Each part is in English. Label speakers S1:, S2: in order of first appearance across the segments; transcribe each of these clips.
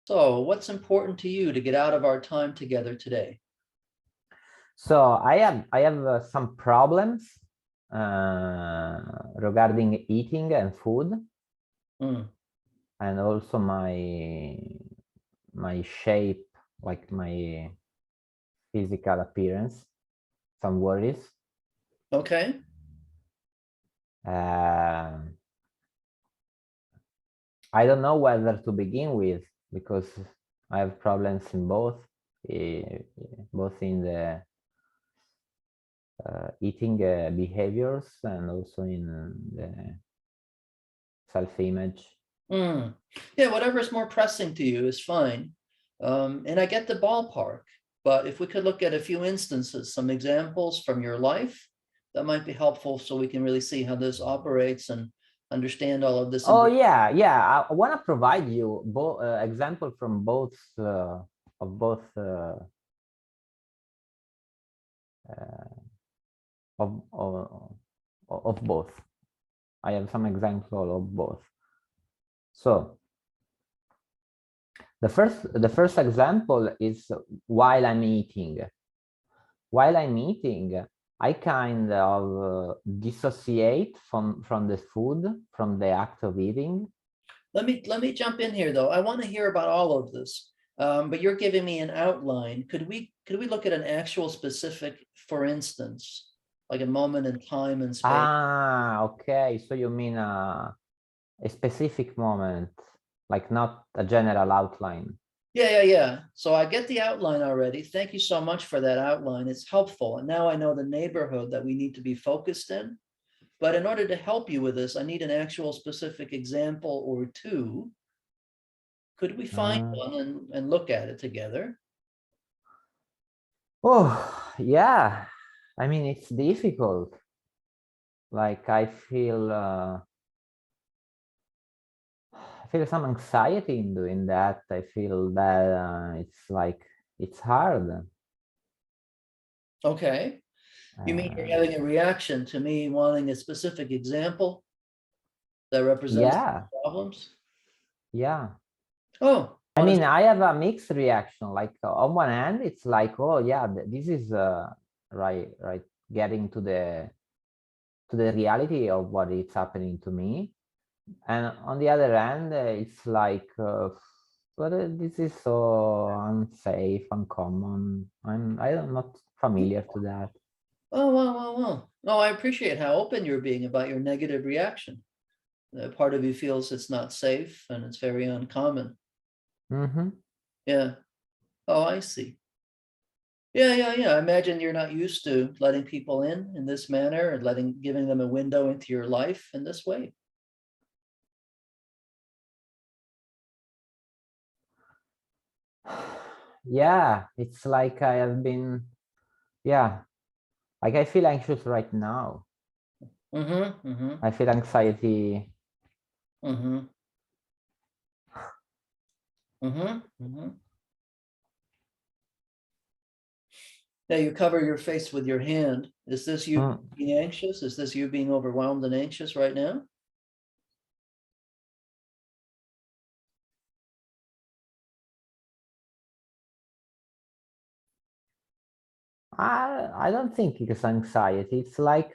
S1: So what's important to you to get out of our time together today?
S2: So I have some problems regarding eating and food,
S1: Mm,
S2: and also my shape, like my physical appearance. Some worries.
S1: okay.
S2: Uh, I don't know whether to begin with because I have problems in eh, both in the eating behaviors and also in the self-image.
S1: Mm. Yeah, whatever's more pressing to you is fine. And I get the ballpark, but if we could look at a few instances, some examples from your life, that might be helpful so we can really see how this operates and understand all of this.
S2: Oh yeah. I want to provide you both example from both of both uh, of both. I have some example of both. So the first example is while I'm eating. While I'm eating, I kind of dissociate from the food, from the act of eating.
S1: Let me jump in here though. I want to hear about all of this. But you're giving me an outline. Could we look at an actual specific, for instance, like a moment in time and space?
S2: Ah, okay. So you mean a specific moment, like not a general outline.
S1: Yeah. So I get the outline already. Thank you so much for that outline. It's helpful. And now I know the neighborhood that we need to be focused in. But in order to help you with this, I need an actual specific example or two. Could we find
S2: Uh,
S1: one and look at it together?
S2: oh, yeah. I mean, it's difficult. Like I feel some anxiety in doing that. I feel that it's like it's hard.
S1: Okay. You mean you're
S2: Uh,
S1: having a reaction to me wanting a specific example that represents
S2: yeah,
S1: problems?
S2: yeah.
S1: Oh,
S2: I
S1: what is
S2: mean, I have a mixed reaction. Like on one hand, it's like, oh yeah, this is right, getting to the reality of what is happening to me. And on the other hand, it's like, but this is so unsafe, uncommon. I'm not familiar to that.
S1: Oh, well. No, I appreciate how open you're being about your negative reaction. Part of you feels it's not safe and it's very uncommon.
S2: Mm-hmm.
S1: Yeah. Oh, I see. Yeah. I imagine you're not used to letting people in this manner and giving them a window into your life in this way.
S2: Yeah, it's like I have been, yeah, like I feel anxious right now.
S1: Mm-hmm.
S2: I feel anxiety.
S1: Mm-hmm. Mm-hmm. Now you cover your face with your hand. Is this you
S2: Mm.
S1: being anxious? Is this you being overwhelmed and anxious right now?
S2: I don't think it's anxiety. It's like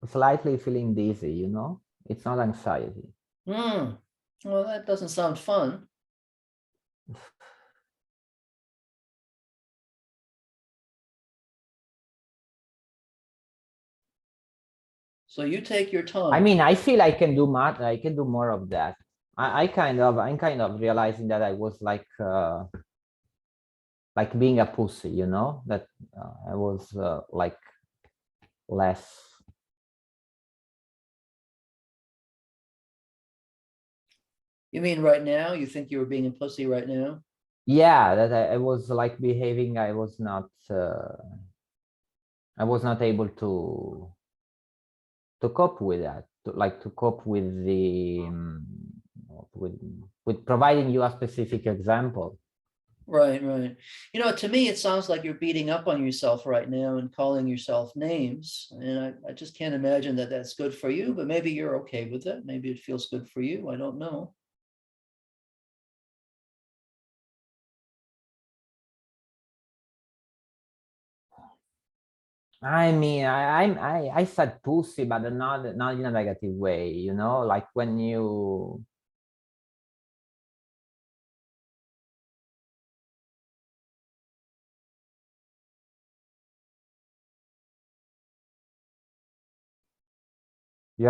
S2: slightly feeling dizzy, you know? It's not anxiety.
S1: Hmm. Well, that doesn't sound fun. So you take your
S2: I
S1: time.
S2: mean, I feel I can do more of that. I'm kind of realizing that I was like being a pussy, you know, that I was like less.
S1: You mean right now? You think you were being a pussy right now?
S2: Yeah, that I was like behaving. I was not able to cope with that, to cope with with with providing you a specific example.
S1: Right, right. To me, it sounds like you're beating up on yourself right now and calling yourself names. And I just can't imagine that that's good for you, but maybe you're okay with it. Maybe it feels good for you. I don't know.
S2: I mean, I said pussy, but not in a negative way, like when you're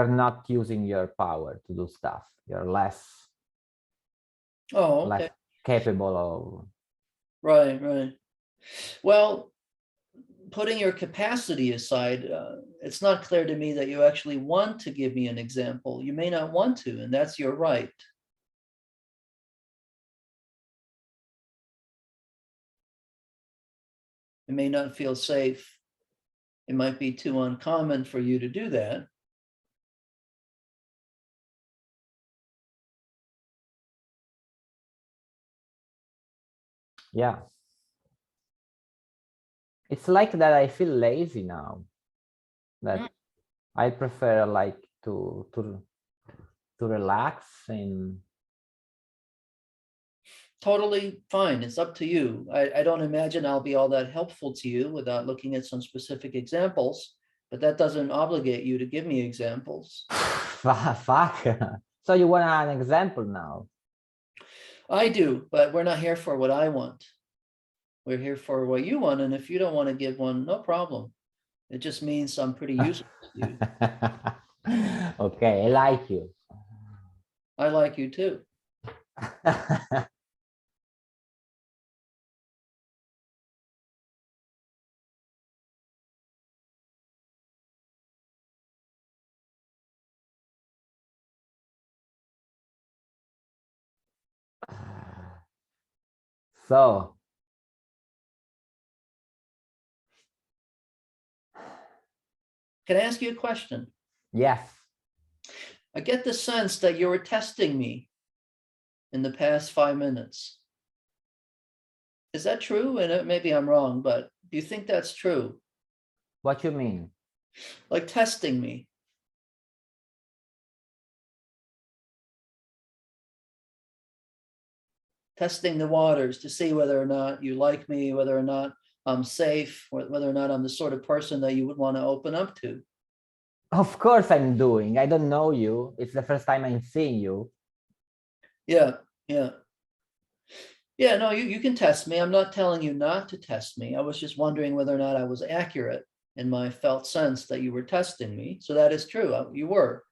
S2: not using your power to do stuff. You're
S1: Oh,
S2: less
S1: okay.
S2: capable of.
S1: Right, right. Well, putting your capacity aside, it's not clear to me that you actually want to give me an example. You may not want to, and that's your right. It may not feel safe. It might be too uncommon for you to do that.
S2: Yeah. It's like that I feel lazy now. That I prefer like to relax and
S1: Totally fine. It's up to you. I don't imagine I'll be all that helpful to you without looking at some specific examples, but that doesn't obligate you to give me examples.
S2: fuck. So you want an example now?
S1: I do, but we're not here for what I want. We're here for what you want. And if you don't want to give one, no problem. It just means I'm pretty useful to you.
S2: Okay, I like you.
S1: I like you too.
S2: So,
S1: Can I ask you a question?
S2: yes.
S1: I get the sense that you were testing me in the past 5 minutes. Is that true? And maybe I'm wrong, but do you think that's true?
S2: What you mean?
S1: Like testing me. Testing the waters to see whether or not you like me, whether or not I'm safe, whether or not I'm the sort of person that you would want to open up to.
S2: Of course I'm doing. I don't know you. It's the first time I'm seeing you.
S1: Yeah, yeah. Yeah, no, you can test me. I'm not telling you not to test me. I was just wondering whether or not I was accurate in my felt sense that you were testing me. So that is true. You were.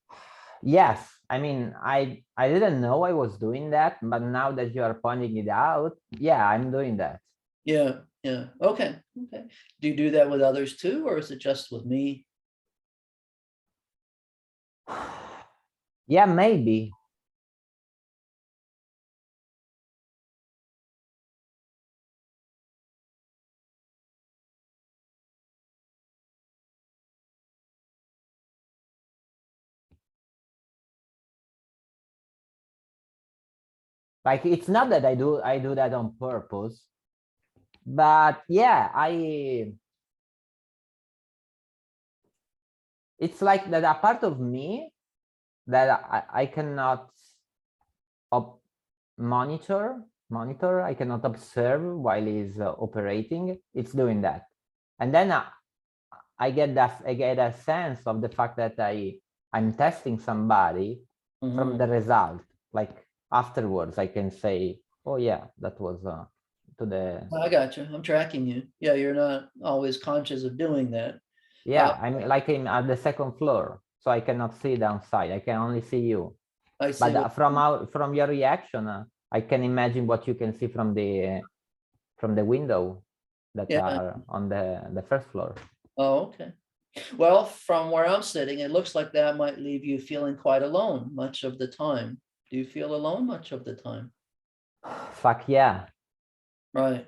S2: Yes. I mean, I didn't know I was doing that, but now that you are pointing it out, yeah, I'm doing that.
S1: Yeah, yeah. Okay, okay. Do you do that with others too, or is it just with me?
S2: Yeah, maybe. Like it's not that I do that on purpose, but yeah, it's like that a part of me that I cannot op monitor, I cannot observe while it's operating. It's doing that, and then I get a sense of the fact that I'm testing somebody from
S1: Mhm.
S2: the result. Like afterwards, I can say, "Oh yeah, that was to the."
S1: I got you. I'm tracking you. Yeah, you're not always conscious of doing that.
S2: Yeah, I'm like at the second floor, so I cannot see downside. I can only see you.
S1: I
S2: But
S1: see what.
S2: from your reaction, I can imagine what you can see from the window that
S1: Yeah.
S2: are on the first floor.
S1: Oh, okay. Well, from where I'm sitting, it looks like that might leave you feeling quite alone much of the time. Do you feel alone much of the time?
S2: Fuck yeah.
S1: Right.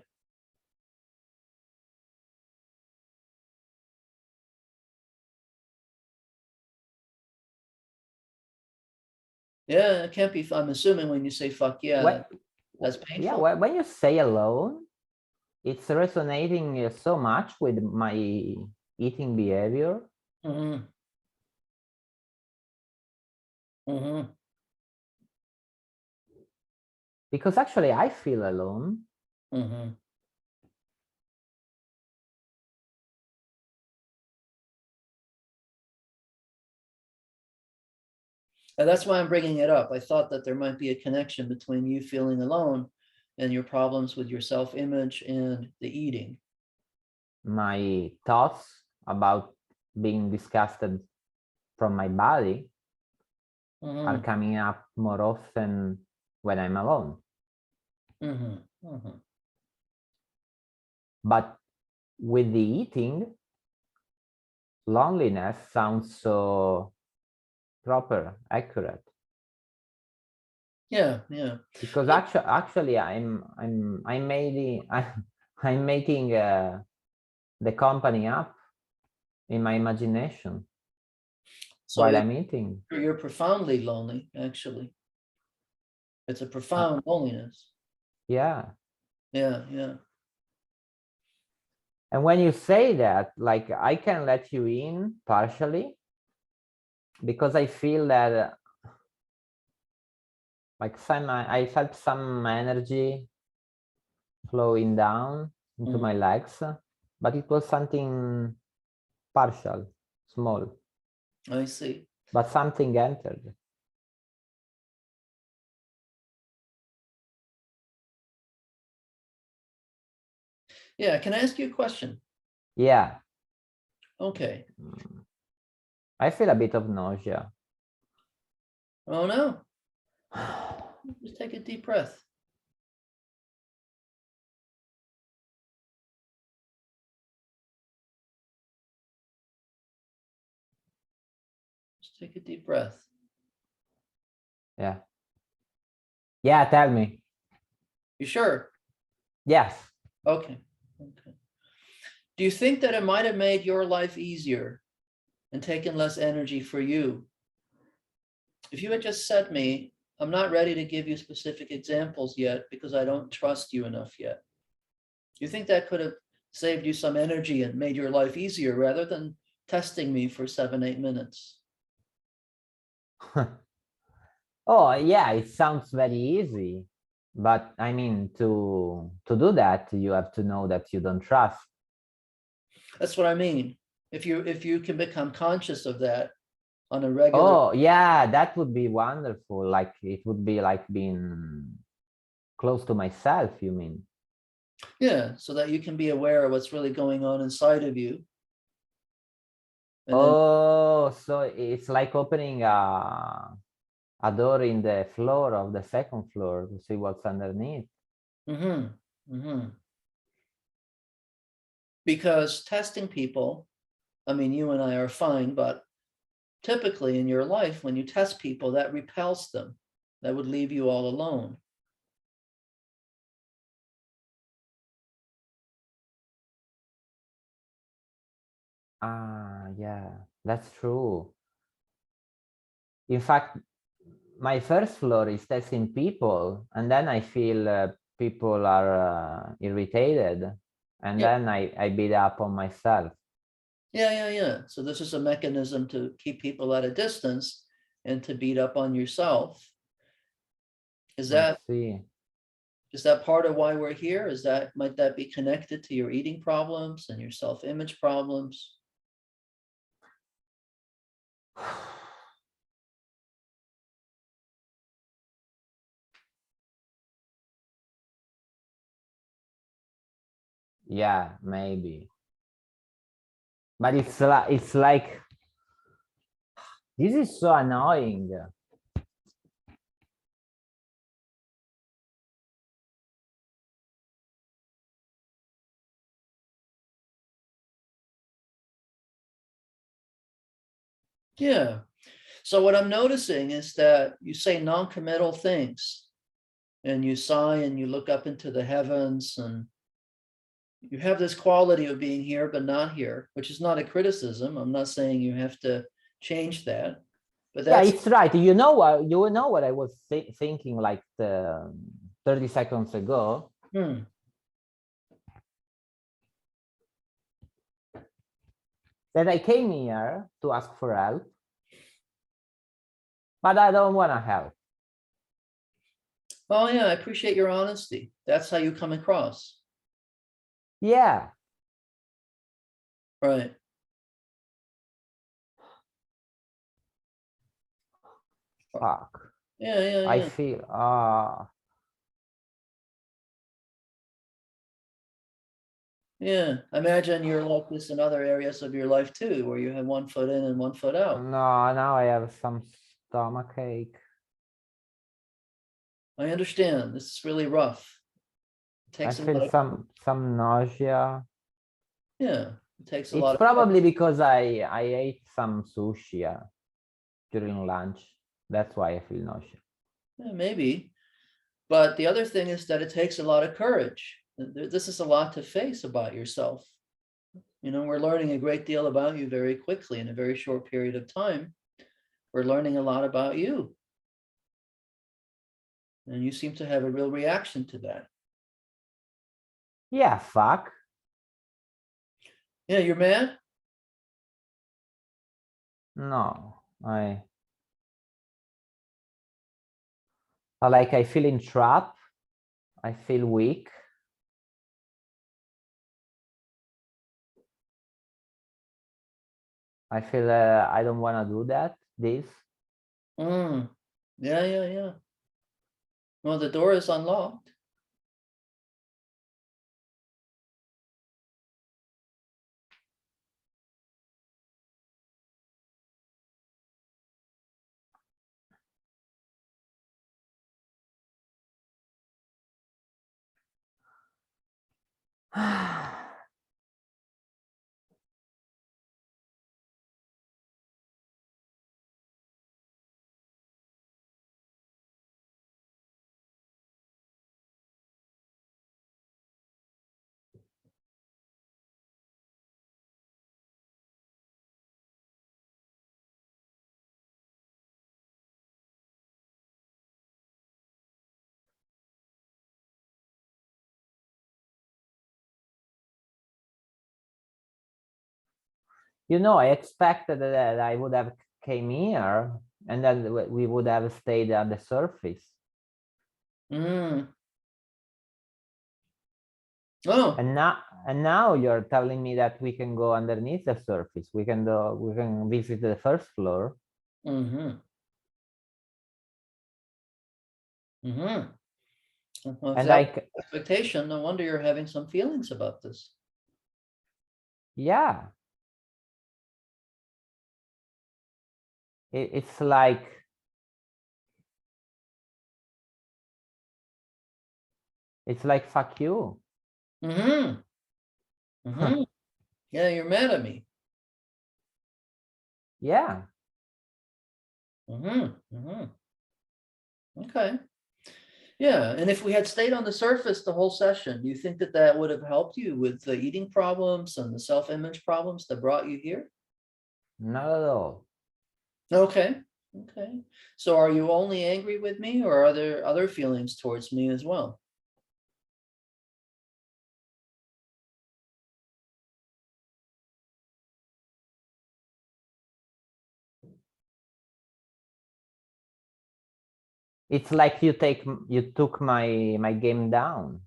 S1: Yeah, it can't be. I'm assuming when you say fuck
S2: When
S1: yeah. as
S2: Yeah,
S1: painful?
S2: when you say alone, it's resonating so much with my eating behavior.
S1: Mm-hmm. Mm-hmm.
S2: Because actually I feel alone.
S1: Mm-hmm. And that's why I'm bringing it up. I thought that there might be a connection between you feeling alone and your problems with your self-image and the eating.
S2: My thoughts about being disgusted from my body are
S1: Mm-hmm.
S2: coming up more often when I'm alone.
S1: Mm-hmm. Mm-hmm.
S2: But with the eating, loneliness sounds so proper, accurate.
S1: Yeah, yeah.
S2: Because actually I'm making I'm making the company up in my imagination
S1: So
S2: while I'm eating.
S1: you're profoundly lonely, actually. It's a
S2: Uh,
S1: profound loneliness.
S2: yeah.
S1: Yeah, yeah.
S2: And when you say that, like I can let you in partially because I feel that like I felt some energy flowing down into
S1: Mm,
S2: my legs, but it was something partial, small,
S1: I see.
S2: but something entered.
S1: Yeah, can I ask you a question?
S2: Yeah.
S1: Okay.
S2: I feel a bit of nausea.
S1: Oh no. Just take a deep breath. Just take a deep breath.
S2: Yeah. Yeah, tell me.
S1: You sure?
S2: Yes.
S1: Okay. Okay. Do you think that it might have made your life easier and taken less energy for you if you had just said me, I'm not ready to give you specific examples yet because I don't trust you enough yet? Do you think that could have saved you some energy and made your life easier rather than testing me for 7, 8 minutes?
S2: Oh, yeah, it sounds very easy. But I mean, to do that, you have to know that you don't trust.
S1: That's what I mean. If you can become conscious of that on a regular,
S2: Oh, yeah, that would be wonderful. Like it would be like being close to myself, you mean?
S1: yeah, so that you can be aware of what's really going on inside of you. And then,
S2: Oh, so it's like opening a door in the floor of the second floor to see what's underneath.
S1: mhm, mhm. Because testing people, I mean, you and I are fine, but typically in your life, when you test people, that repels them. That would leave you all alone.
S2: Ah, yeah, that's true. In fact, my first floor is testing people, and then I feel people are irritated, and
S1: Yeah,
S2: then I beat up on myself.
S1: yeah, yeah, yeah. So this is a mechanism to keep people at a distance and to beat up on yourself. Is
S2: I
S1: that
S2: see.
S1: is that part of why we're here? Is that might that be connected to your eating problems and your self-image problems?
S2: Yeah, maybe. But it's like this is so annoying.
S1: Yeah. So what I'm noticing is that you say non-committal things and you sigh and you look up into the heavens and you have this quality of being here but not here, which is not a criticism. I'm not saying you have to change that, but
S2: Yeah,
S1: that's
S2: it's right. You know what I was thinking, like 30 seconds ago.
S1: Hmm.
S2: That I came here to ask for help, but I don't want to help.
S1: Oh, yeah, I appreciate your honesty. That's how you come across.
S2: Yeah,
S1: Right.
S2: fuck.
S1: Yeah, yeah,
S2: I
S1: yeah.
S2: feel,
S1: Yeah. I imagine you're like this in other areas of your life too, where you have one foot in and one foot out.
S2: no, now I have some stomach ache.
S1: I understand. This is really rough. It
S2: I
S1: takes a
S2: feel
S1: lot of,
S2: some nausea.
S1: yeah, it takes a
S2: It's
S1: lot of,
S2: probably because I ate some sushi during lunch. That's why I feel nausea.
S1: yeah, maybe. But the other thing is that it takes a lot of courage. This is a lot to face about yourself. You know, we're learning a great deal about you very quickly in a very short period of time. We're learning a lot about you. And you seem to have a real reaction to that.
S2: Yeah, fuck.
S1: Yeah, you're mad?
S2: No, like I feel entrapped. I feel weak. I feel I don't want to do this.
S1: Mm. Yeah, yeah, yeah. Well, the door is unlocked.
S2: You know, I expected that I would have came here and then we would have stayed at the surface.
S1: Mm. Oh.
S2: And now you're telling me that we can go underneath the surface. We can visit the first floor.
S1: Mm-hmm. Mm-hmm. Well, if
S2: And
S1: that was
S2: like,
S1: the expectation, no wonder you're having some feelings about this.
S2: yeah, it's like fuck you.
S1: Mm-hmm. Mm-hmm. Yeah, you're mad at me.
S2: Yeah.
S1: Mm-hmm. Mm-hmm. Okay. Yeah, and if we had stayed on the surface the whole session, do you think that that would have helped you with the eating problems and the self-image problems that brought you here?
S2: Not at all.
S1: Okay, okay. So are you only angry with me, or are there other feelings towards me as well?
S2: It's like you took my game down.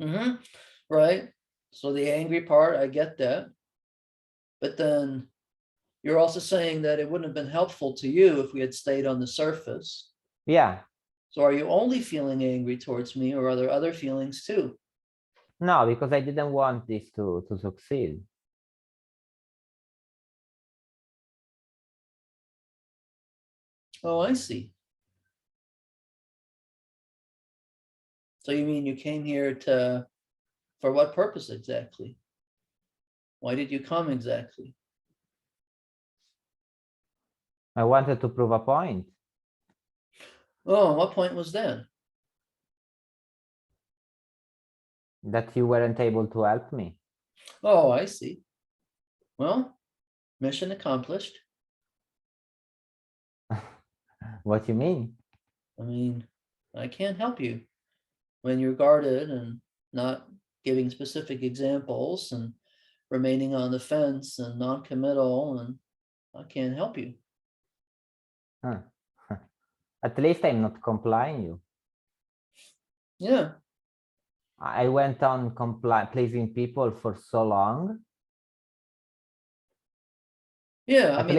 S1: Mm-hmm. Right. So the angry part, I get that. But then you're also saying that it wouldn't have been helpful to you if we had stayed on the surface.
S2: Yeah.
S1: So are you only feeling angry towards me, or are there other feelings too?
S2: No, because I didn't want this to succeed.
S1: Oh, I see. So you mean you came here for what purpose exactly? Why did you come exactly?
S2: I wanted to prove a point.
S1: Oh, what point was that?
S2: That you weren't able to help me.
S1: Oh, I see. Well, mission accomplished.
S2: What you mean?
S1: I mean, I can't help you when you're guarded and not giving specific examples and remaining on the fence and non-committal, and I can't help you.
S2: Huh. At least I'm not complying you.
S1: Yeah,
S2: I went on pleasing people for so long.
S1: yeah. I
S2: At
S1: mean,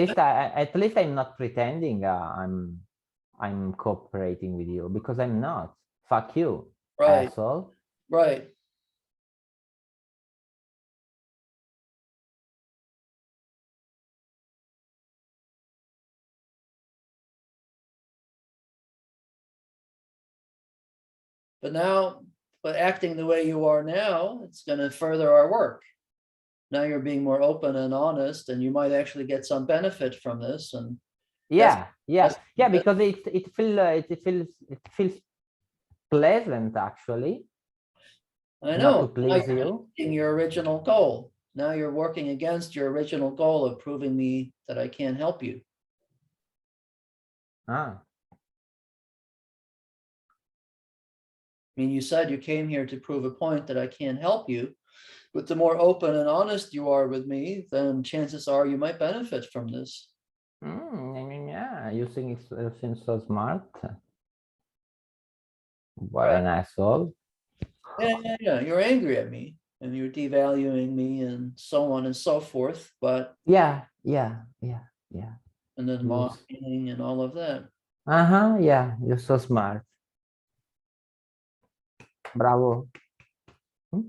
S2: least I'm not pretending I'm cooperating with you, because I'm not. Fuck you,
S1: right,
S2: asshole.
S1: right. But now, but acting the way you are now, it's going to further our work. Now you're being more open and honest, and you might actually get some benefit from this. And that's,
S2: Yeah, because it feels pleasant, actually,
S1: I
S2: not to
S1: know. Now
S2: please
S1: you're
S2: you.
S1: achieving your original goal. Now you're working against your original goal of proving me that I can't help you.
S2: Ah,
S1: I mean, you said you came here to prove a point that I can't help you, but the more open and honest you are with me, then chances are you might benefit from this.
S2: yeah, you think it seems so smart. What
S1: Right.
S2: an asshole.
S1: Yeah. You're angry at me and you're devaluing me and so on and so forth, but
S2: Yeah.
S1: and then
S2: You,
S1: mocking and all of that.
S2: yeah, you're so smart. Bravo. Hmm?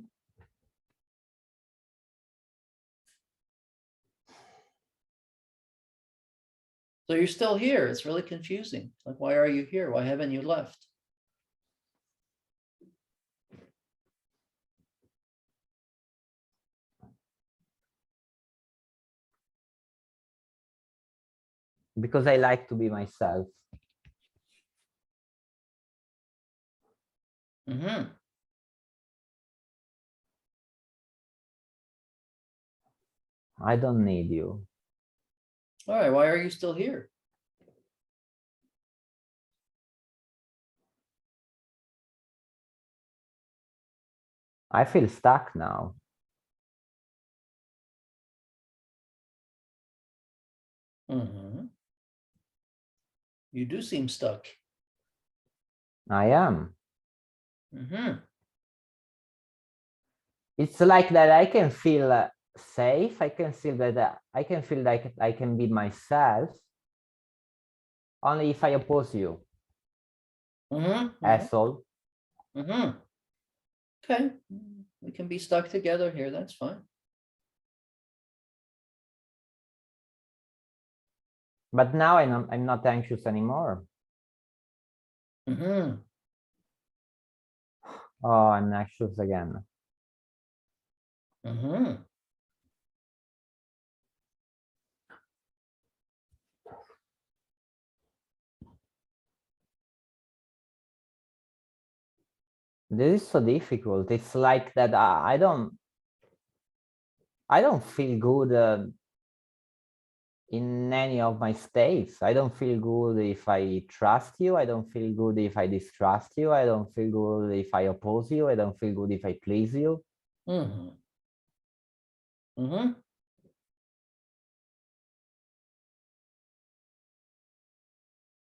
S1: So you're still here. It's really confusing. Like, why are you here? Why haven't you left?
S2: Because I like to be myself.
S1: Mm-hmm.
S2: I don't need you.
S1: All right. Why are you still here?
S2: I feel stuck now.
S1: Mm-hmm. You do seem stuck.
S2: I am.
S1: Mm-hmm.
S2: It's like that I can feel safe. I can feel that I can feel like I can be myself only if I oppose you,
S1: Mm-hmm.
S2: asshole.
S1: Mm-hmm. Okay. We can be stuck together here. That's fine.
S2: But now I'm not anxious anymore.
S1: Mm-hmm.
S2: Oh, I'm anxious again.
S1: Mm-hmm.
S2: This is so difficult. It's like that I don't feel good in any of my states. I don't feel good if I trust you. I don't feel good if I distrust you. I don't feel good if I oppose you. I don't feel good if I please you.
S1: Mm-hmm.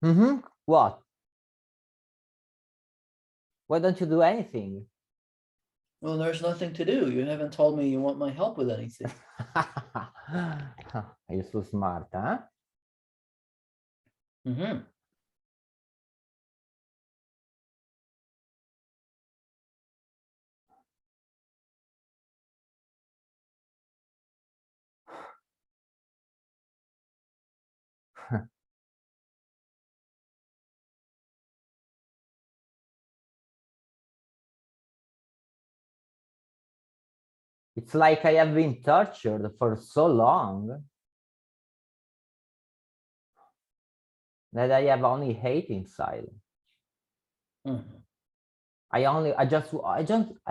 S1: Mm-hmm.
S2: What? Why don't you do anything?
S1: Well, there's nothing to do. You haven't told me you want my help with anything.
S2: Are you so smart, huh?
S1: Mm-hmm.
S2: It's like I have been tortured for so long that I have only hate inside.
S1: Mm-hmm.
S2: I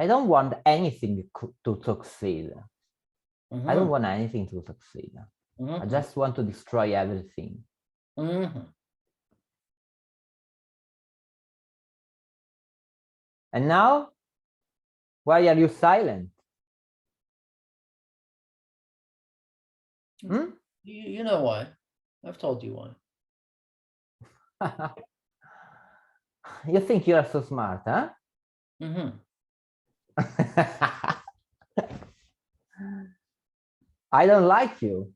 S2: don't want anything to succeed. I don't
S1: Mm-hmm.
S2: want anything to succeed. I
S1: Mm-hmm.
S2: just want to destroy everything.
S1: Mm-hmm.
S2: And now, why are you silent? Hmm?
S1: You know why. I've told you why.
S2: You think you are so smart, huh?
S1: Mm-hmm.
S2: I don't like you.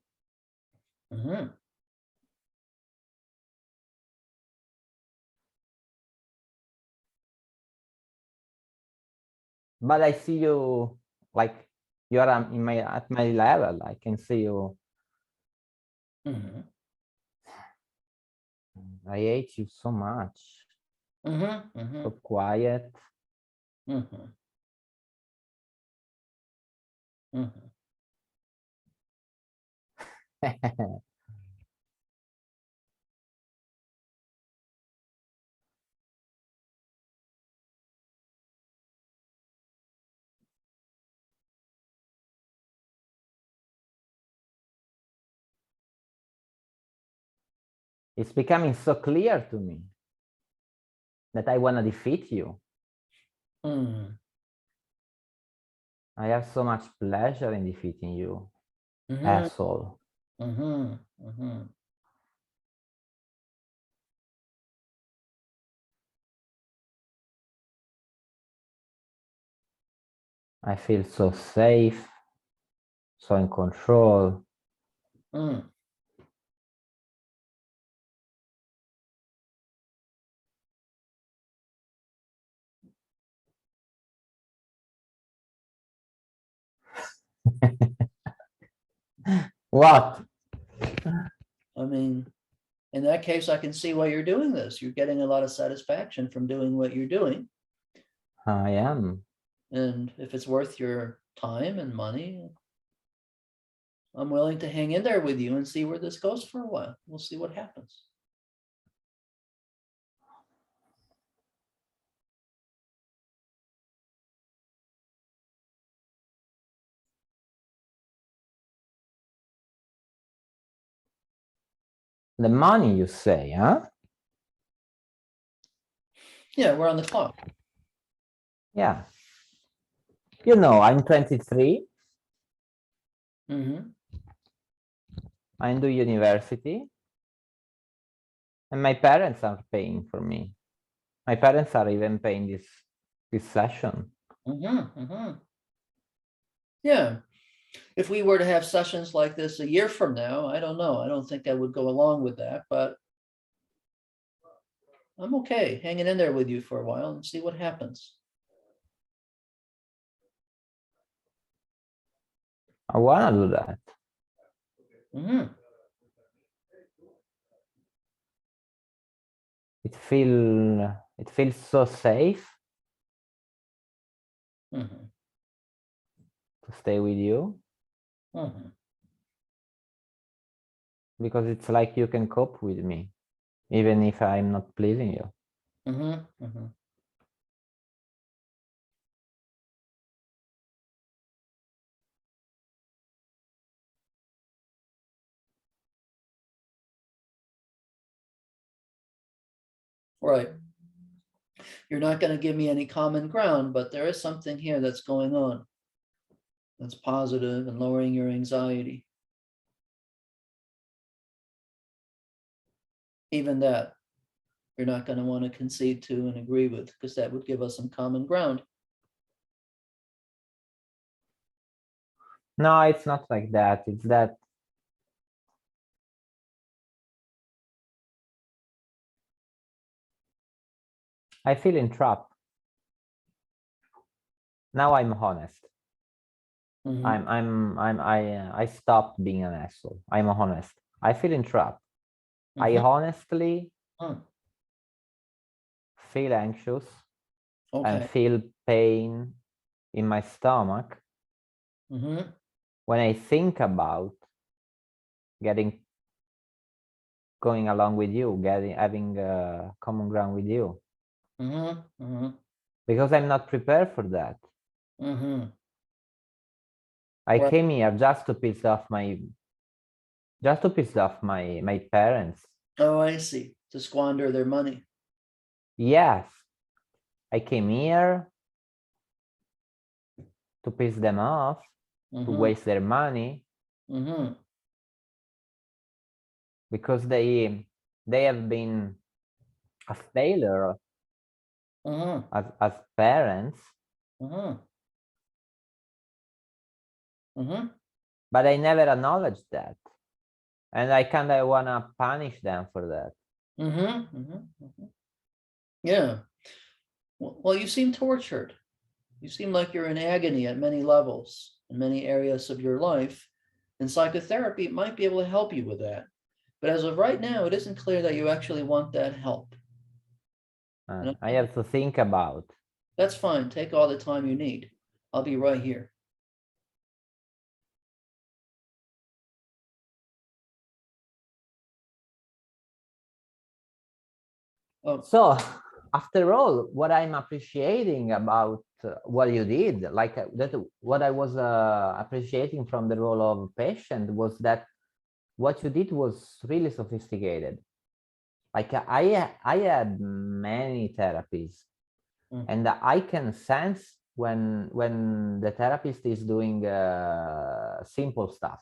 S1: Mm-hmm.
S2: But I see you like you are at my level. I can see you.
S1: Mm-hmm.
S2: I hate you so much.
S1: Mm-hmm. Mm-hmm.
S2: So quiet.
S1: Mm-hmm. Mm-hmm.
S2: It's becoming so clear to me that I want to defeat you.
S1: Mm-hmm.
S2: I have so much pleasure in defeating you,
S1: Mm-hmm.
S2: asshole.
S1: Mm-hmm. Mm-hmm.
S2: I feel so safe, so in control.
S1: Mm.
S2: What?
S1: I mean, in that case, I can see why you're doing this. You're getting a lot of satisfaction from doing what you're doing.
S2: I am.
S1: And if it's worth your time and money, I'm willing to hang in there with you and see where this goes for a while. We'll see what happens.
S2: The money, you say, huh?
S1: Yeah, we're on the clock.
S2: Yeah. You know, I'm 23.
S1: Mm-hmm.
S2: I do university. And my parents are paying for me. My parents are even paying this session.
S1: Mm-hmm. Mm-hmm. Yeah. If we were to have sessions like this a year from now, I don't know. I don't think I would go along with that, but I'm okay hanging in there with you for a while and see what happens.
S2: I wanna do that.
S1: Mm-hmm.
S2: It feels so safe
S1: Mm-hmm.
S2: to stay with you
S1: Mm-hmm.
S2: because it's like you can cope with me, even if I'm not pleasing you.
S1: Mm-hmm. Mm-hmm. Right. You're not going to give me any common ground, but there is something here that's going on that's positive and lowering your anxiety. Even that, you're not going to want to concede to and agree with because that would give us some common ground.
S2: No, it's not like that. It's that I feel entrapped. Now I'm honest.
S1: Mm-hmm.
S2: I stopped being an asshole. I'm honest. I feel entrapped. I
S1: Mm-hmm.
S2: honestly
S1: Mm.
S2: feel anxious and
S1: Okay.
S2: feel pain in my stomach
S1: Mm-hmm.
S2: when I think about getting going along with you, having common ground with you,
S1: Mm-hmm. Mm-hmm.
S2: because I'm not prepared for that.
S1: Mm-hmm.
S2: I
S1: Right.
S2: came here just to piss off my parents.
S1: Oh, I see. To squander their money.
S2: Yes, I came here to piss them off, to waste their money, because they have been a failure as parents. But I never acknowledged that, and I kind of want to punish them for that.
S1: Yeah. Well, you seem tortured. You seem like you're in agony at many levels, in many areas of your life, and psychotherapy might be able to help you with that. But as of right now, it isn't clear that you actually want that help.
S2: I have to think about.
S1: That's fine. Take all the time you need. I'll be right here. Oh,
S2: So, after all, what I'm appreciating about what you did, like that, what I was appreciating from the role of patient was that what you did was really sophisticated. Like I had many therapies, and I can sense when the therapist is doing simple stuff.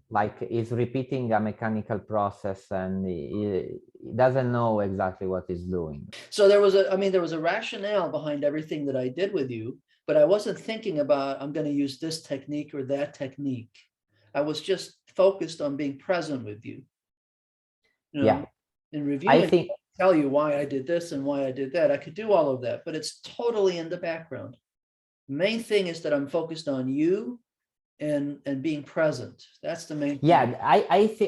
S2: Like is repeating a mechanical process and he doesn't know exactly what he's doing.
S1: So there was a rationale behind everything that I did with you, but I wasn't thinking about, I'm going to use this technique or that technique. I was just focused on being present with you.
S2: Yeah.
S1: In reviewing,
S2: I think,
S1: tell you why I did this and why I did that. I could do all of that, but it's totally in the background. The main thing is that I'm focused on you and being present. That's the main thing.
S2: Yeah,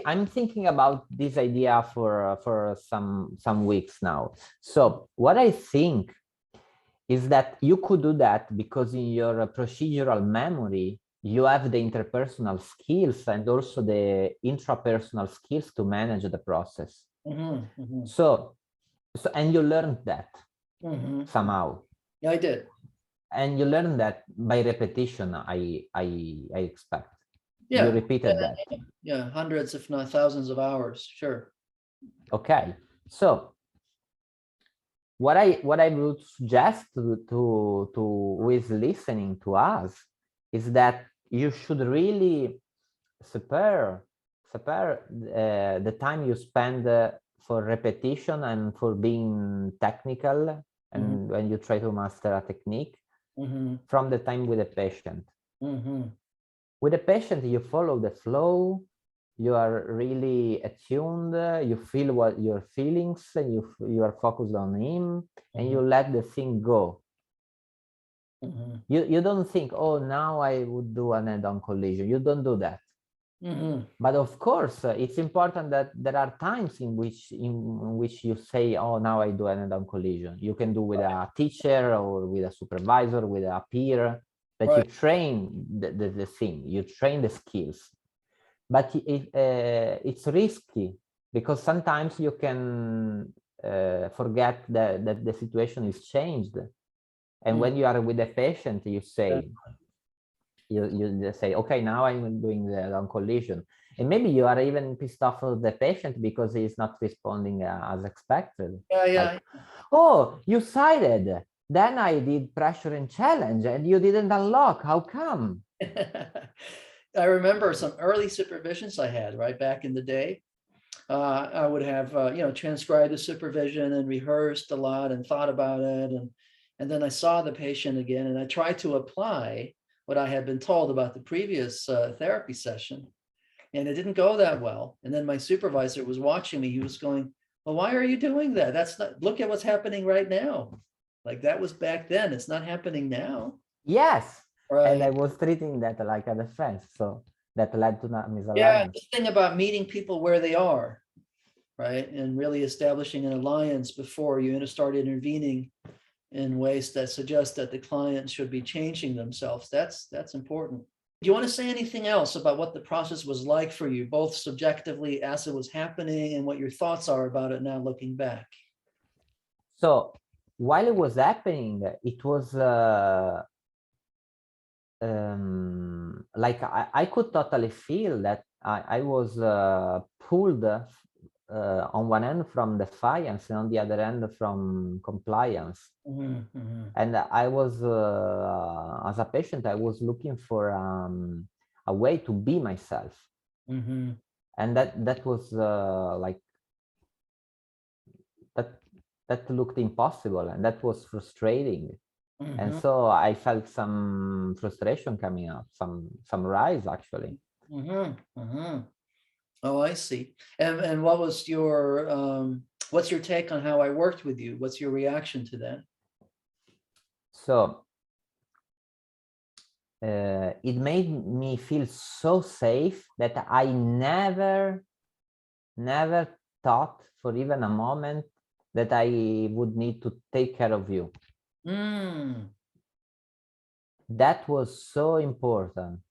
S2: I'm thinking about this idea for some weeks now. So what I think is that you could do that because in your procedural memory you have the interpersonal skills and also the intrapersonal skills to manage the process. So and you learned that somehow.
S1: Yeah, I did.
S2: And you learned that by repetition, I expect.
S1: Yeah.
S2: You repeated that.
S1: Yeah, hundreds, if not thousands of hours. Sure.
S2: Okay. So what I would suggest to who is listening to us is that you should really separate the time you spend for repetition and for being technical and when you try to master a technique from the time with the patient. With the patient, you follow the flow, you are really attuned, you feel what your feelings, and you are focused on him, and you let the thing go. You don't think, oh, now I would do an head-on collision. You don't do that. But of course, it's important that there are times in which you say, oh, now I do an head-on collision. You can do with a teacher or with a supervisor, with a peer, that you train the thing, you train the skills. But it's risky because sometimes you can forget that the situation is changed. And when you are with a patient, you say, you just say, okay, now I'm doing the head-on collision. And maybe you are even pissed off of the patient because he's not responding as expected. Like, oh, you sided. Then I did pressure and challenge and you didn't unlock. How come?
S1: I remember some early supervisions I had right back in the day. I would have, transcribed the supervision and rehearsed a lot and thought about it. And then I saw the patient again and I tried to apply what I had been told about the previous therapy session. And it didn't go that well. And then my supervisor was watching me. He was going, well, why are you doing that? That's not, look at what's happening right now. Like that was back then. It's not happening now.
S2: Yes.
S1: Right.
S2: And I was treating that like a defense. So that led to misalignment.
S1: Yeah, the thing about meeting people where they are, right? And really establishing an alliance before you start intervening in ways that suggest that the client should be changing themselves. That's important. Do you want to say anything else about what the process was like for you, both subjectively as it was happening and what your thoughts are about it now looking back?
S2: So while it was happening, it was like I could totally feel that I was pulled on one end from defiance and on the other end from compliance. And I was, as a patient, I was looking for a way to be myself. And that was like, that looked impossible, and that was frustrating. And so I felt some frustration coming up, some rise actually.
S1: Oh, I see. And what was your what's your take on how I worked with you? What's your reaction to that?
S2: So it made me feel so safe that I never thought for even a moment that I would need to take care of you. That was so important.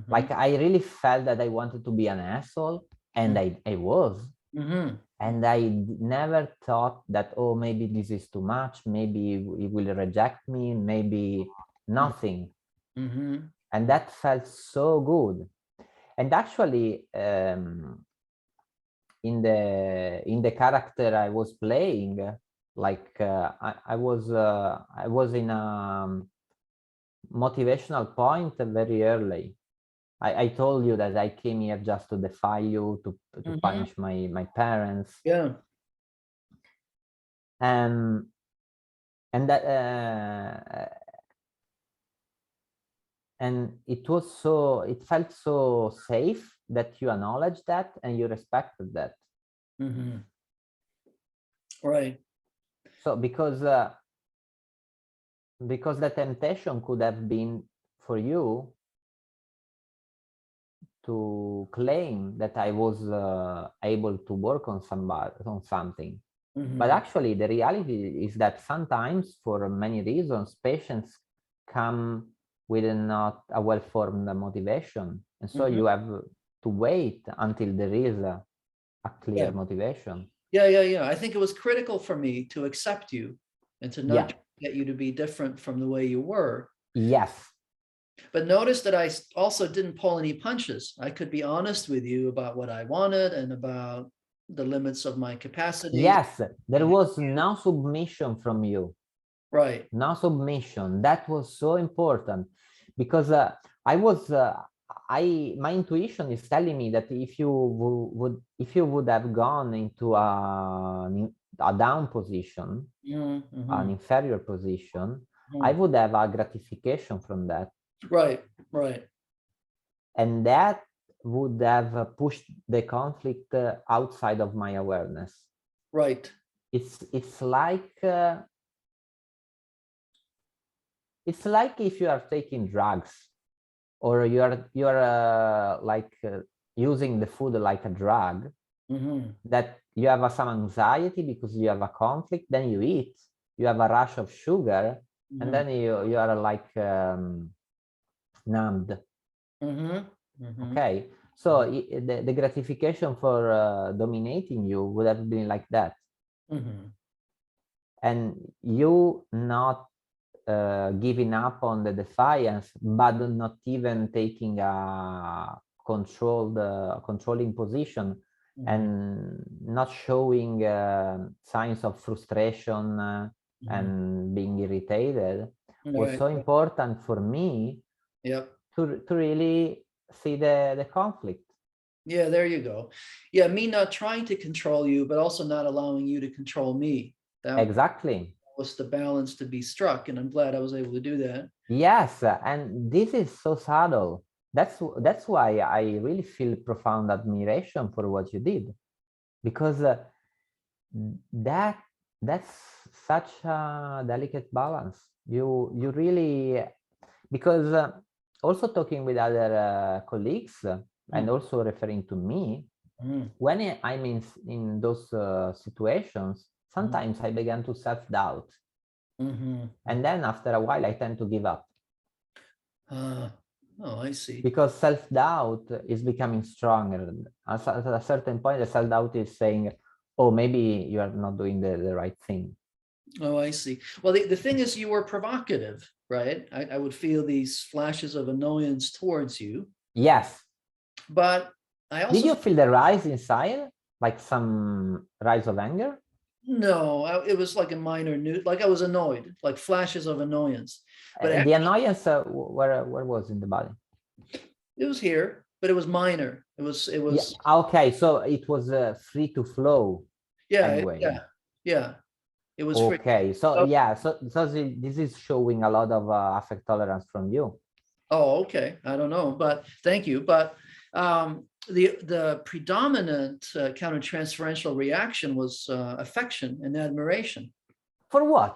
S2: Like I really felt that I wanted to be an asshole, and I was. And I never thought that, oh, maybe this is too much, maybe he will reject me, maybe nothing. And that felt so good. And actually, in the character I was playing, like I was in a motivational point very early. I told you that I came here just to defy you, to punish my parents.
S1: Yeah.
S2: And that and it felt so safe that you acknowledged that and you respected that.
S1: Right.
S2: So because the temptation could have been for you to claim that I was able to work on something. But actually, the reality is that sometimes, for many reasons, patients come with not a well-formed motivation. And so you have to wait until there is a clear motivation.
S1: Yeah. I think it was critical for me to accept you and to not get you to be different from the way you were.
S2: Yes.
S1: But notice that I also didn't pull any punches. I could be honest with you about what I wanted and about the limits of my capacity.
S2: Yes, there was no submission from you.
S1: Right.
S2: No submission. That was so important, because my intuition is telling me that if you would have gone into a down position, an inferior position, I would have a gratification from that.
S1: Right.
S2: And that would have pushed the conflict outside of my awareness.
S1: Right.
S2: It's like if you are taking drugs, or you're using the food like a drug, that you have some anxiety because you have a conflict, then you eat, you have a rush of sugar, and then you are like numbed. Okay, so the gratification for dominating you would have been like that. And you not giving up on the defiance, but not even taking a controlling position, and not showing signs of frustration and being irritated, was so important for me to really see the conflict.
S1: Yeah, there you go. Yeah, me not trying to control you, but also not allowing you to control me.
S2: Exactly.
S1: Was the balance to be struck, and I'm glad I was able to do that.
S2: Yes, and this is so subtle. That's why I really feel profound admiration for what you did, because that's such a delicate balance. You really, because also talking with other colleagues, and also referring to me, when I'm in those situations, sometimes I began to self-doubt. And then after a while, I tend to give up.
S1: Oh, I see.
S2: Because self-doubt is becoming stronger. At a certain point, the self-doubt is saying, oh, maybe you are not doing the right thing.
S1: Oh, I see. Well, the thing is, you were provocative, right? I would feel these flashes of annoyance towards you.
S2: Yes.
S1: But I also...
S2: Did you feel the rise inside? Like some rise of anger?
S1: No, it was like a minor new, like I was annoyed, like flashes of annoyance. But
S2: The
S1: actually,
S2: annoyance, where was in the body?
S1: it was here, but it was minor. It
S2: Yeah,
S1: was,
S2: okay, so it was free to flow
S1: yeah,
S2: anyway.
S1: yeah, yeah. It was free.
S2: Okay, so
S1: Oh,
S2: yeah, so this is showing a lot of affect tolerance from you.
S1: oh, okay. I don't know, but thank you. But the predominant countertransferential reaction was affection and admiration.
S2: For what?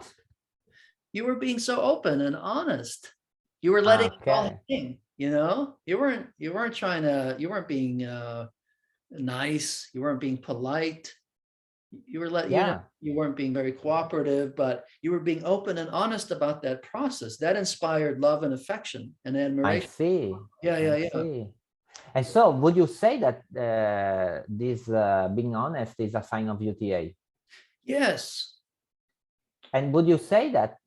S1: You were being so open and honest. You were letting it all
S2: Okay.
S1: hang, you know? You weren't trying to, you weren't being nice, you weren't being polite.
S2: Yeah,
S1: You weren't being very cooperative, but you were being open and honest about that process. That inspired love and affection and
S2: I
S1: admiration.
S2: see.
S1: Yeah,
S2: I
S1: yeah, yeah.
S2: see. And so would you say that this being honest is a sign of UTA?
S1: Yes,
S2: And would you say that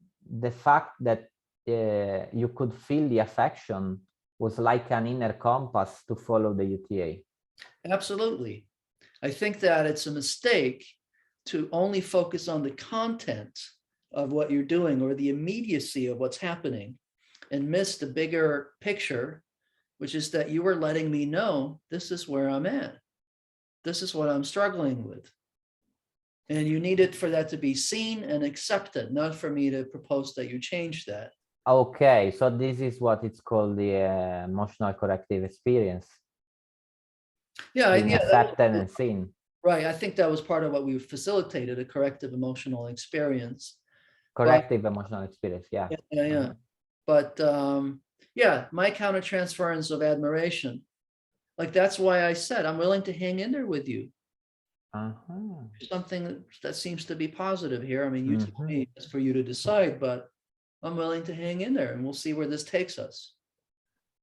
S2: the fact that you could feel the affection was like an inner compass to follow the UTA?
S1: absolutely. I think that it's a mistake to only focus on the content of what you're doing or the immediacy of what's happening and miss the bigger picture, which is that you were letting me know this is where I'm at. This is what I'm struggling with. And you needed for that to be seen and accepted, not for me to propose that you change that.
S2: Okay, so this is what it's called the emotional corrective experience,
S1: Yeah,
S2: being
S1: yeah, that
S2: accepted
S1: was
S2: and seen.
S1: right. I think that was part of what we facilitated, a corrective emotional experience. But
S2: Corrective emotional experience, yeah.
S1: yeah, yeah, yeah. But yeah, my countertransference of admiration, like that's why I said I'm willing to hang in there with you.
S2: Uh-huh.
S1: Something that seems to be positive here. I mean, you tell
S2: Mhm.
S1: me, it's for you to decide, but I'm willing to hang in there and we'll see where this takes us.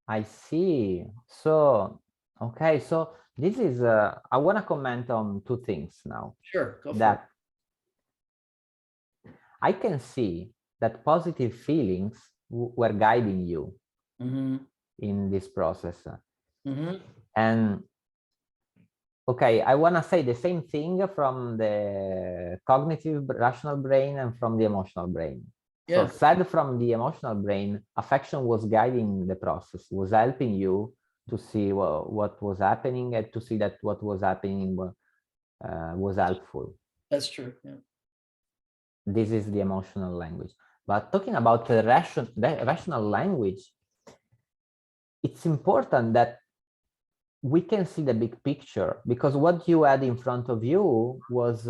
S2: I see. So, okay, so this is, I want to comment on two things now.
S1: Sure, go for it.
S2: That I can see that positive feelings were guiding you
S1: Mm-hmm.
S2: in this process.
S1: Mm-hmm.
S2: And okay, I want to say the same thing from the cognitive rational brain and from the emotional brain. So
S1: Yeah,
S2: said from the emotional brain, affection was guiding the process, was helping you to see what was happening and to see that what was happening was helpful.
S1: that's true. Yeah.
S2: This is the emotional language. But talking about the rational language, it's important that we can see the big picture, because what you had in front of you was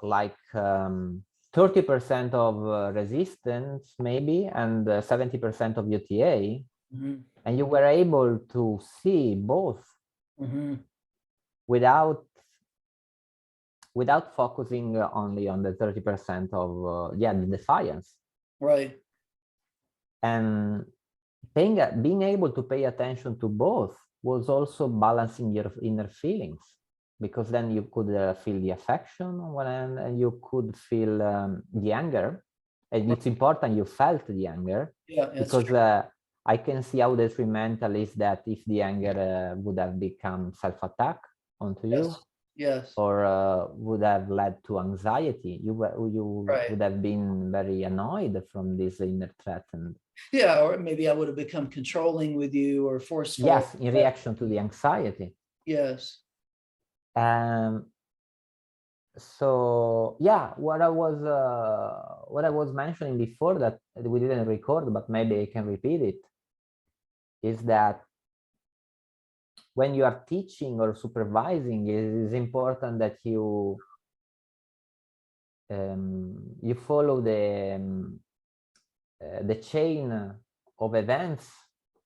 S2: like 30% of resistance maybe and 70% of UTA,
S1: Mm-hmm.
S2: and you were able to see both
S1: Mm-hmm.
S2: without focusing only on the 30% of yeah, the defiance.
S1: Right.
S2: And being able to pay attention to both was also balancing your inner feelings, because then you could feel the affection on one end and you could feel the anger. And it's important you felt the anger,
S1: Yeah, that's
S2: because
S1: true.
S2: I can see how detrimental is that if the anger would have become self-attack onto you,
S1: Yes. Yes.
S2: or would have led to anxiety. You
S1: Right.
S2: would have been very annoyed from this inner threat, and
S1: Yeah, or maybe I would have become controlling with you or forceful.
S2: yes, in reaction to the anxiety.
S1: Yes.
S2: Um, so yeah, what I was mentioning before that we didn't record, but maybe I can repeat it, is that when you are teaching or supervising, it is important that you follow the chain of events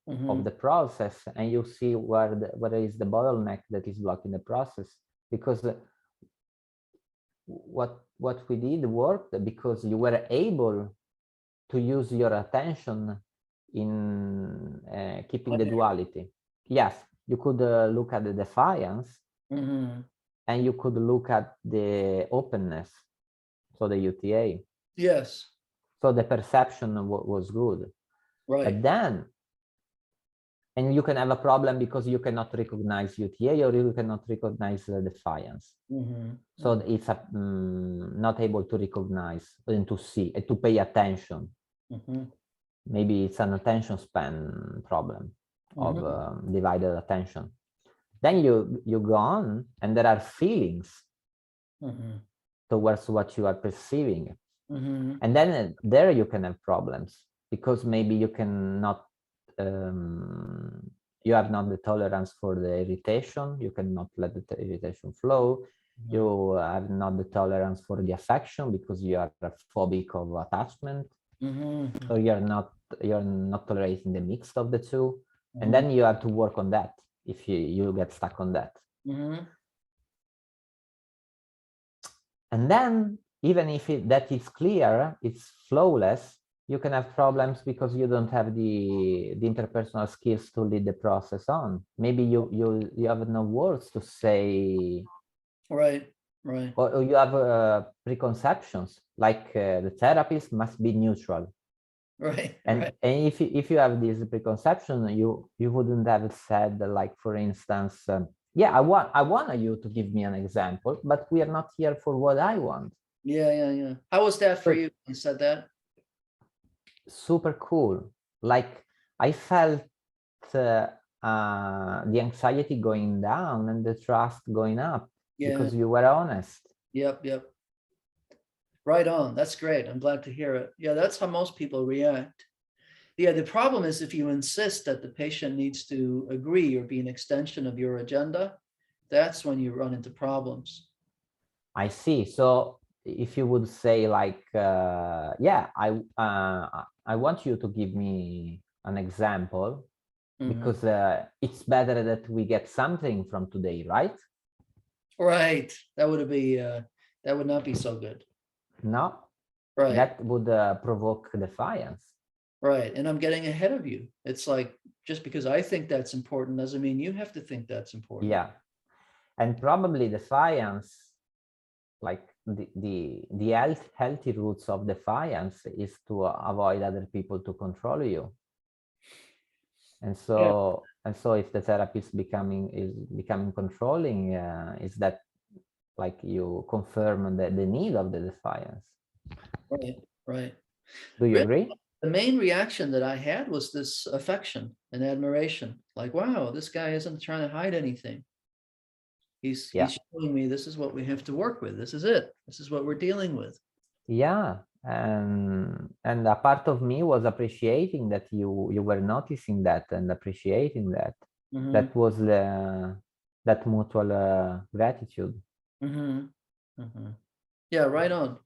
S1: Mm-hmm.
S2: of the process, and you see where is the bottleneck that is blocking the process, because what we did worked because you were able to use your attention in keeping the duality. Yes, you could look at the defiance,
S1: Mm-hmm.
S2: and you could look at the openness, so the UTA.
S1: Yes.
S2: So the perception was good.
S1: Right.
S2: But then And you can have a problem because you cannot recognize UTA or you cannot recognize the defiance. So it's not able to recognize and to see and to pay attention. Maybe it's an attention span problem of divided attention. Then you go on and there are feelings towards what you are perceiving. And then there you can have problems because maybe you cannot, you have not the tolerance for the irritation. You cannot let the irritation flow. You have not the tolerance for the affection because you are phobic of attachment. So you're not tolerating the mix of the two. And then you have to work on that if you get stuck on that. And then even if that is clear, it's flawless, you can have problems because you don't have the interpersonal skills to lead the process on. Maybe you have no words to say.
S1: Right.
S2: Or you have preconceptions, like the therapist must be neutral.
S1: Right.
S2: And if you have this preconception, you wouldn't have said, like, for instance, yeah, I want you to give me an example, but we are not here for what I want.
S1: Yeah. How was that for you when you said that?
S2: Super cool. Like, I felt the anxiety going down and the trust going up because you were honest.
S1: Yep. Right on. That's great. I'm glad to hear it. Yeah, that's how most people react. Yeah, the problem is if you insist that the patient needs to agree or be an extension of your agenda, that's when you run into problems.
S2: I see. So if you would say, like, yeah, I want you to give me an example because it's better that we get something from today, right?
S1: Right. That would not be so good.
S2: No.
S1: Right.
S2: That would provoke defiance.
S1: Right. And I'm getting ahead of you. It's like, just because I think that's important doesn't mean you have to think that's important.
S2: Yeah. And probably defiance, like the healthy roots of defiance is to avoid other people to control you. And so if the therapist is becoming controlling, is that, like, you confirm the need of the defiance.
S1: Right.
S2: Do you agree?
S1: The main reaction that I had was this affection and admiration. Like, wow, this guy isn't trying to hide anything. He's showing me this is what we have to work with. This is it. This is what we're dealing with.
S2: Yeah. And a part of me was appreciating that you were noticing that and appreciating that. That was that mutual gratitude.
S1: Yeah, right on.